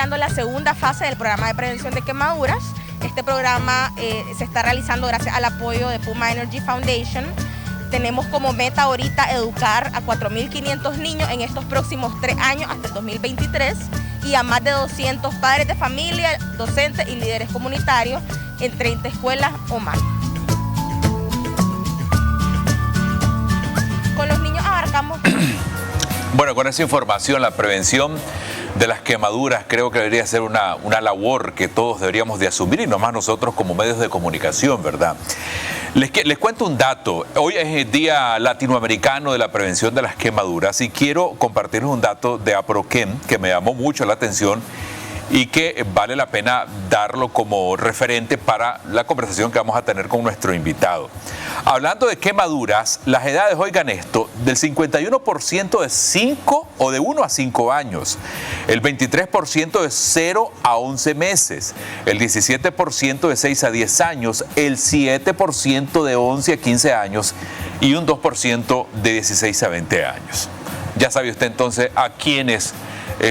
iniciando la segunda fase del programa de prevención de quemaduras. Este programa se está realizando gracias al apoyo de Puma Energy Foundation. Tenemos como meta ahorita educar a 4.500 niños en estos próximos 3 años hasta el 2023 y a más de 200 padres de familia, docentes y líderes comunitarios en 30 escuelas o más. Con los niños abarcamos... Bueno, con esa información, la prevención de las quemaduras creo que debería ser una labor que todos deberíamos de asumir y no más nosotros como medios de comunicación, ¿verdad? Les cuento un dato. Hoy es el Día Latinoamericano de la Prevención de las Quemaduras y quiero compartirles un dato de APROQUEM que me llamó mucho la atención y que vale la pena darlo como referente para la conversación que vamos a tener con nuestro invitado. Hablando de quemaduras, las edades, oigan esto, del 51% de 5 o de 1 a 5 años, el 23% de 0 a 11 meses, el 17% de 6 a 10 años, el 7% de 11 a 15 años y un 2% de 16 a 20 años. Ya sabe usted entonces a quiénes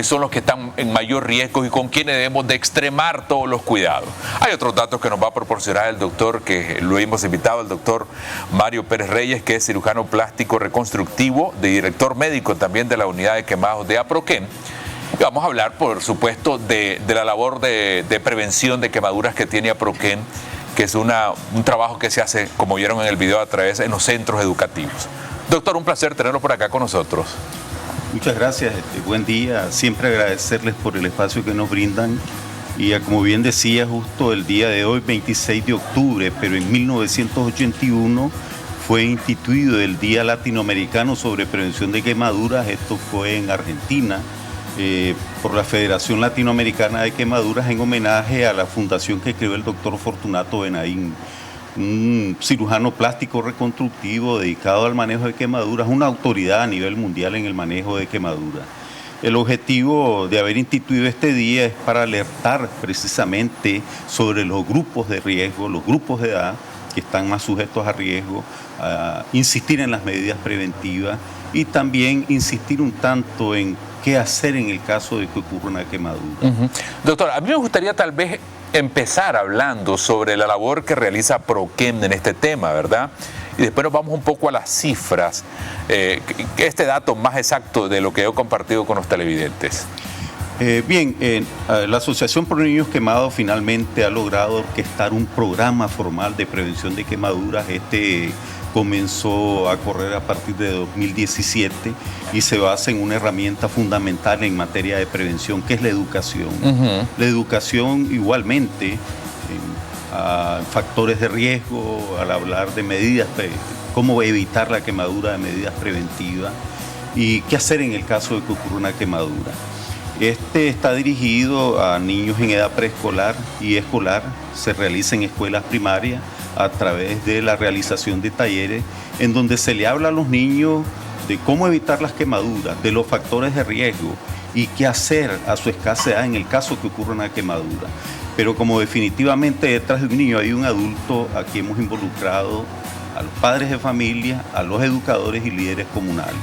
son los que están en mayor riesgo y con quienes debemos de extremar todos los cuidados. Hay otros datos que nos va a proporcionar el doctor, que lo hemos invitado, el doctor Mario Pérez Reyes, que es cirujano plástico reconstructivo, director médico también de la unidad de quemados de APROQUEM. Y vamos a hablar, por supuesto, de la labor de prevención de quemaduras que tiene APROQUEM, que es un trabajo que se hace, como vieron en el video, a través de los centros educativos. Doctor, un placer tenerlo por acá con nosotros. Muchas gracias, buen día. Siempre agradecerles por el espacio que nos brindan. Y como bien decía, justo el día de hoy, 26 de octubre, pero en 1981 fue instituido el Día Latinoamericano sobre Prevención de Quemaduras. Esto fue en Argentina, por la Federación Latinoamericana de Quemaduras, en homenaje a la fundación que creó el doctor Fortunato Benaín, un cirujano plástico reconstructivo dedicado al manejo de quemaduras, una autoridad a nivel mundial en el manejo de quemaduras. El objetivo de haber instituido este día es para alertar precisamente sobre los grupos de riesgo, los grupos de edad que están más sujetos a riesgo, insistir en las medidas preventivas y también insistir un tanto en qué hacer en el caso de que ocurra una quemadura. Doctor, a mí me gustaría tal vez empezar hablando sobre la labor que realiza APROQUEM en este tema, ¿verdad? Y después nos vamos un poco a las cifras, este dato más exacto de lo que he compartido con los televidentes. La Asociación Pro Niños Quemados finalmente ha logrado orquestar un programa formal de prevención de quemaduras. Comenzó a correr a partir de 2017 y se basa en una herramienta fundamental en materia de prevención, que es la educación. La educación igualmente a factores de riesgo, al hablar de medidas, cómo evitar la quemadura, de medidas preventivas y qué hacer en el caso de que ocurra una quemadura. Este está dirigido a niños en edad preescolar y escolar, se realiza en escuelas primarias a través de la realización de talleres en donde se le habla a los niños de cómo evitar las quemaduras, de los factores de riesgo y qué hacer a su escasa edad en el caso que ocurra una quemadura. Pero como definitivamente detrás de un niño hay un adulto, aquí hemos involucrado a los padres de familia, a los educadores y líderes comunales.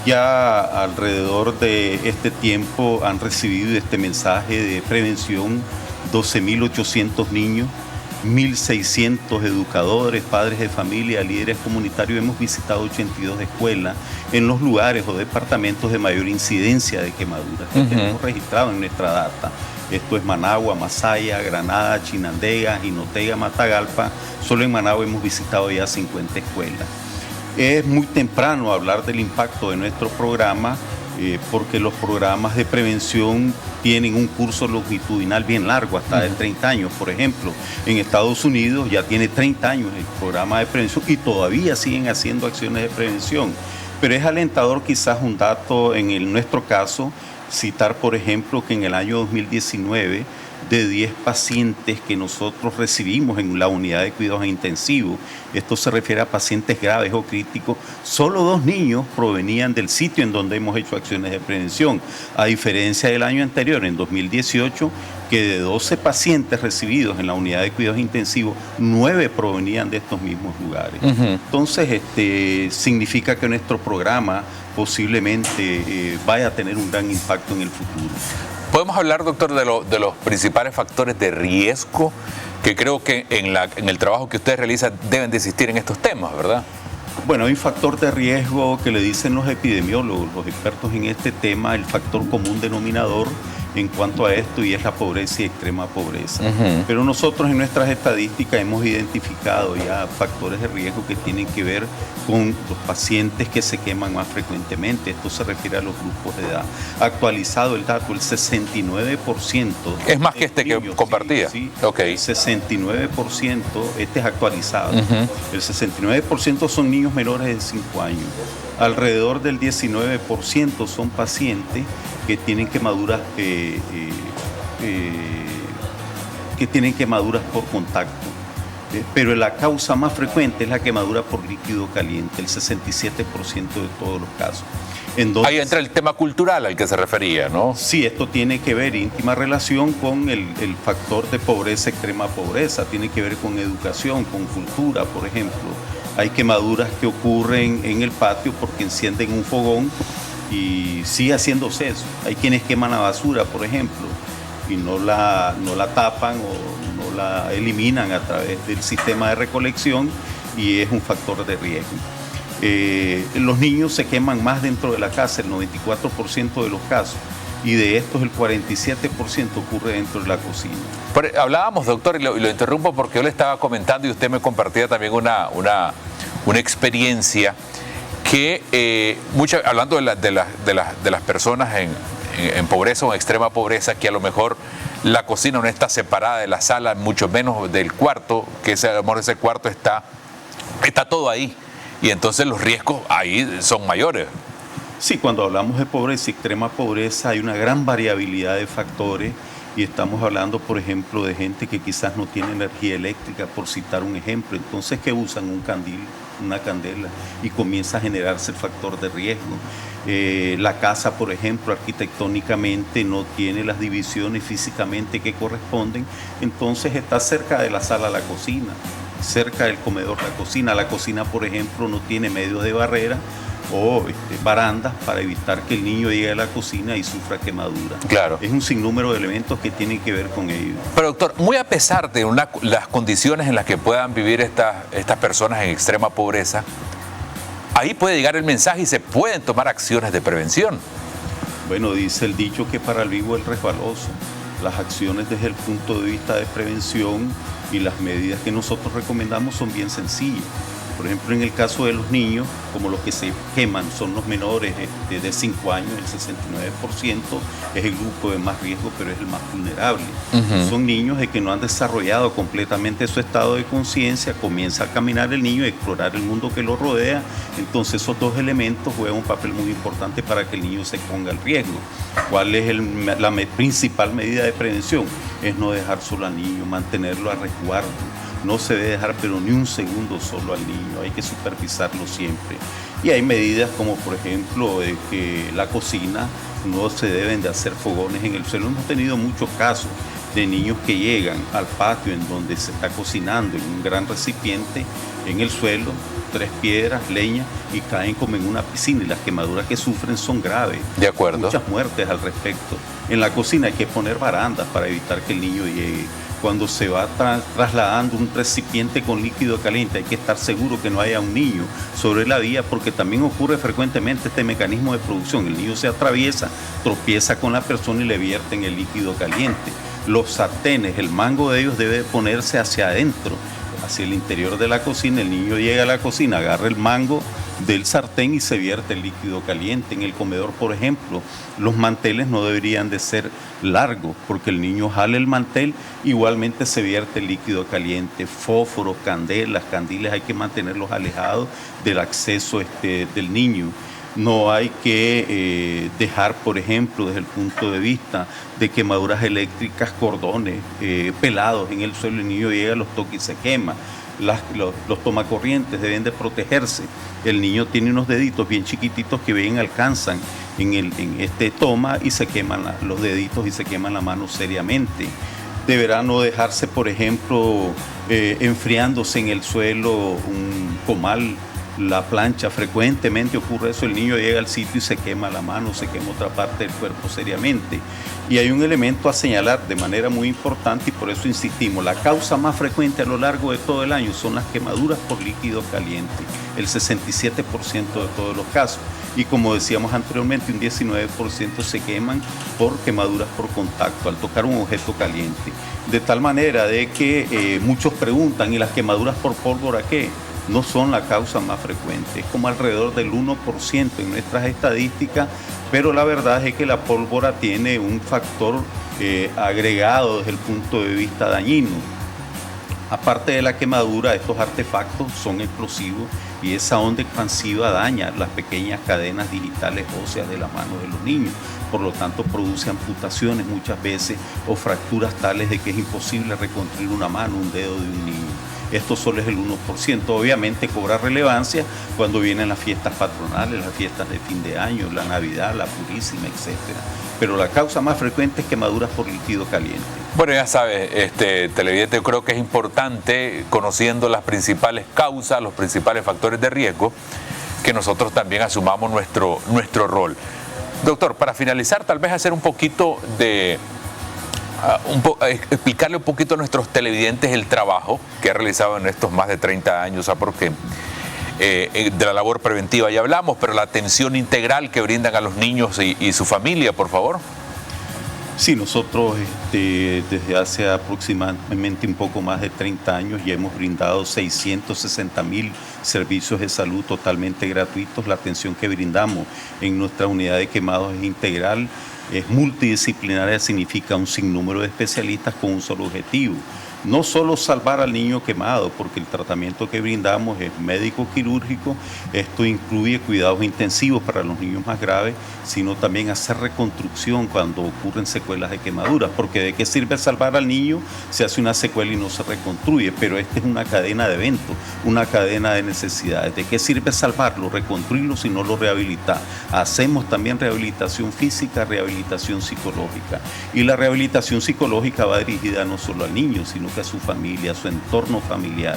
Ya alrededor de este tiempo han recibido este mensaje de prevención 12.800 niños, 1.600 educadores, padres de familia, líderes comunitarios. Hemos visitado 82 escuelas en los lugares o departamentos de mayor incidencia de quemaduras que tenemos registrado en nuestra data. Esto es Managua, Masaya, Granada, Chinandega, Jinotega, Matagalpa. Solo en Managua hemos visitado ya 50 escuelas. Es muy temprano hablar del impacto de nuestro programa, porque los programas de prevención tienen un curso longitudinal bien largo, hasta de 30 años. Por ejemplo, en Estados Unidos ya tiene 30 años el programa de prevención y todavía siguen haciendo acciones de prevención. Pero es alentador quizás un dato en nuestro caso, citar por ejemplo que en el año 2019, de 10 pacientes que nosotros recibimos en la unidad de cuidados intensivos, esto se refiere a pacientes graves o críticos, solo 2 niños provenían del sitio en donde hemos hecho acciones de prevención, a diferencia del año anterior, en 2018, que de 12 pacientes recibidos en la unidad de cuidados intensivos, 9 provenían de estos mismos lugares. Entonces, significa que nuestro programa posiblemente vaya a tener un gran impacto en el futuro. ¿Podemos hablar, doctor, de los principales factores de riesgo que creo que en el trabajo que ustedes realizan deben de existir en estos temas, verdad? Bueno, hay un factor de riesgo que le dicen los epidemiólogos, los expertos en este tema, el factor común denominador en cuanto a esto, y es la pobreza y extrema pobreza. Pero nosotros en nuestras estadísticas hemos identificado ya factores de riesgo que tienen que ver con los pacientes que se queman más frecuentemente. Esto se refiere a los grupos de edad. Actualizado el dato, el 69%. Es más que este niños, que compartía. Sí, okay. El 69%, este es actualizado. El 69% son niños menores de 5 años. Alrededor del 19% son pacientes que tienen quemaduras por contacto. Pero la causa más frecuente es la quemadura por líquido caliente, el 67% de todos los casos. Entonces, ahí entra el tema cultural al que se refería, ¿no? Sí, esto tiene que ver, íntima relación con el factor de pobreza, extrema pobreza, tiene que ver con educación, con cultura, por ejemplo. Hay quemaduras que ocurren en el patio porque encienden un fogón y sigue haciéndose eso. Hay quienes queman la basura, por ejemplo, y no la tapan o no la eliminan a través del sistema de recolección, y es un factor de riesgo. Los niños se queman más dentro de la casa, el 94% de los casos, y de estos el 47% ocurre dentro de la cocina. Pero hablábamos, doctor, y lo interrumpo porque yo le estaba comentando y usted me compartía también una experiencia que, hablando de las personas en pobreza o en extrema pobreza, que a lo mejor la cocina no está separada de la sala, mucho menos del cuarto, que a lo mejor ese cuarto está todo ahí, y entonces los riesgos ahí son mayores. Sí, cuando hablamos de pobreza y extrema pobreza hay una gran variabilidad de factores, y estamos hablando, por ejemplo, de gente que quizás no tiene energía eléctrica, por citar un ejemplo. Entonces, que usan un candil, una candela, y comienza a generarse el factor de riesgo. La casa, por ejemplo, arquitectónicamente no tiene las divisiones físicamente que corresponden, entonces está cerca de la sala a la cocina, cerca del comedor la cocina. La cocina, por ejemplo, no tiene medios de barrera o barandas para evitar que el niño llegue a la cocina y sufra quemadura. Claro. Es un sinnúmero de elementos que tienen que ver con ello. Pero doctor, muy a pesar de las condiciones en las que puedan vivir estas personas en extrema pobreza, ahí puede llegar el mensaje y se pueden tomar acciones de prevención. Bueno, dice el dicho que para el vivo es resbaloso. Las acciones desde el punto de vista de prevención y las medidas que nosotros recomendamos son bien sencillas. Por ejemplo, en el caso de los niños, como los que se queman son los menores de 5 años, el 69% es el grupo de más riesgo, pero es el más vulnerable. Son niños de que no han desarrollado completamente su estado de conciencia, comienza a caminar el niño, a explorar el mundo que lo rodea, entonces esos dos elementos juegan un papel muy importante para que el niño se ponga al riesgo. ¿Cuál es la principal medida de prevención? Es no dejar solo al niño, mantenerlo a resguardo. No se debe dejar pero ni un segundo solo al niño, hay que supervisarlo siempre. Y hay medidas como, por ejemplo, que la cocina no se deben de hacer fogones en el suelo. Hemos tenido muchos casos de niños que llegan al patio en donde se está cocinando en un gran recipiente, en el suelo, 3 piedras, leña, y caen como en una piscina, y las quemaduras que sufren son graves. De acuerdo. Muchas muertes al respecto. En la cocina hay que poner barandas para evitar que el niño llegue. Cuando se va trasladando un recipiente con líquido caliente, hay que estar seguro que no haya un niño sobre la vía, porque también ocurre frecuentemente este mecanismo de producción. El niño se atraviesa, tropieza con la persona y le vierten el líquido caliente. Los sartenes, el mango de ellos debe ponerse hacia adentro, hacia el interior de la cocina. El niño llega a la cocina, agarra el mango del sartén y se vierte el líquido caliente. En el comedor, por ejemplo, los manteles no deberían de ser largos, porque el niño jala el mantel, igualmente se vierte el líquido caliente. Fósforos, candiles hay que mantenerlos alejados del acceso del niño. No hay que dejar, por ejemplo, desde el punto de vista de quemaduras eléctricas, cordones pelados en el suelo. El niño llega, los toca y se quema. Los tomacorrientes deben de protegerse. El niño tiene unos deditos bien chiquititos que bien alcanzan en este toma y se queman los deditos y se queman la mano seriamente. Deberá no dejarse, por ejemplo, enfriándose en el suelo un comal la plancha. Frecuentemente ocurre eso, el niño llega al sitio y se quema la mano, se quema otra parte del cuerpo seriamente. Y hay un elemento a señalar de manera muy importante y por eso insistimos, la causa más frecuente a lo largo de todo el año son las quemaduras por líquido caliente, el 67% de todos los casos. Y como decíamos anteriormente, un 19% se queman por quemaduras por contacto, al tocar un objeto caliente. De tal manera de que muchos preguntan, ¿y las quemaduras por pólvora qué? No son la causa más frecuente, es como alrededor del 1% en nuestras estadísticas, pero la verdad es que la pólvora tiene un factor agregado desde el punto de vista dañino. Aparte de la quemadura, estos artefactos son explosivos y esa onda expansiva daña las pequeñas cadenas digitales óseas de las manos de los niños. Por lo tanto, produce amputaciones muchas veces o fracturas tales de que es imposible reconstruir una mano, un dedo de un niño. Esto solo es el 1%. Obviamente cobra relevancia cuando vienen las fiestas patronales, las fiestas de fin de año, la Navidad, la Purísima, etc. Pero la causa más frecuente es quemaduras por líquido caliente. Bueno, ya sabes, televidente, yo creo que es importante, conociendo las principales causas, los principales factores de riesgo, que nosotros también asumamos nuestro rol. Doctor, para finalizar, tal vez hacer un poquito de... explicarle un poquito a nuestros televidentes el trabajo que ha realizado en estos más de 30 años, porque de la labor preventiva ya hablamos, pero la atención integral que brindan a los niños y su familia, por favor. Sí, nosotros desde hace aproximadamente un poco más de 30 años ya hemos brindado 660.000 servicios de salud totalmente gratuitos. La atención que brindamos en nuestra unidad de quemados es integral, es multidisciplinaria, significa un sinnúmero de especialistas con un solo objetivo. No solo salvar al niño quemado, porque el tratamiento que brindamos es médico-quirúrgico, esto incluye cuidados intensivos para los niños más graves, sino también hacer reconstrucción cuando ocurren secuelas de quemaduras, porque ¿de qué sirve salvar al niño? Se hace una secuela y no se reconstruye, pero esta es una cadena de eventos, una cadena de necesidades. ¿De qué sirve salvarlo, reconstruirlo si no lo rehabilita? Hacemos también rehabilitación física, rehabilitación psicológica, y la rehabilitación psicológica va dirigida no solo al niño, sino a su familia, a su entorno familiar.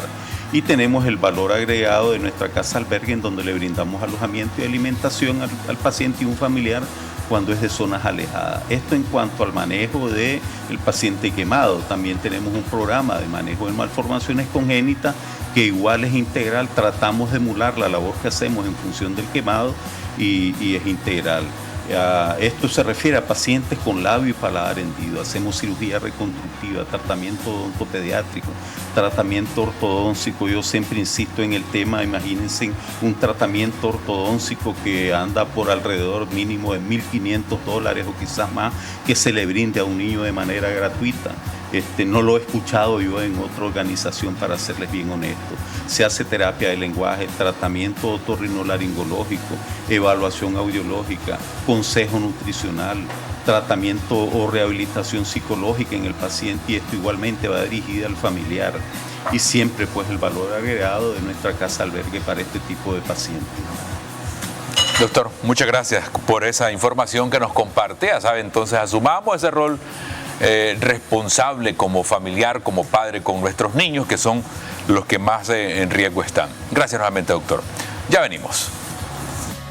Y tenemos el valor agregado de nuestra casa albergue, en donde le brindamos alojamiento y alimentación al paciente y un familiar cuando es de zonas alejadas. Esto en cuanto al manejo del paciente quemado. También tenemos un programa de manejo de malformaciones congénitas que igual es integral. Tratamos de emular la labor que hacemos en función del quemado y es integral. Esto se refiere a pacientes con labio y paladar hendido. Hacemos cirugía reconstructiva, tratamiento odontopediátrico, tratamiento ortodóntico. Yo siempre insisto en el tema, imagínense un tratamiento ortodóntico que anda por alrededor mínimo de $1.500 o quizás más, que se le brinde a un niño de manera gratuita. No lo he escuchado yo en otra organización, para serles bien honesto. Se hace terapia de lenguaje, tratamiento otorrinolaringológico, evaluación audiológica, consejo nutricional, tratamiento o rehabilitación psicológica en el paciente, y esto igualmente va dirigida al familiar. Y siempre pues el valor agregado de nuestra casa albergue para este tipo de pacientes. Doctor, muchas gracias por esa información que nos comparte. Ya sabe, entonces asumamos ese rol responsable como familiar, como padre con nuestros niños, que son los que más en riesgo están. Gracias nuevamente, doctor. Ya venimos.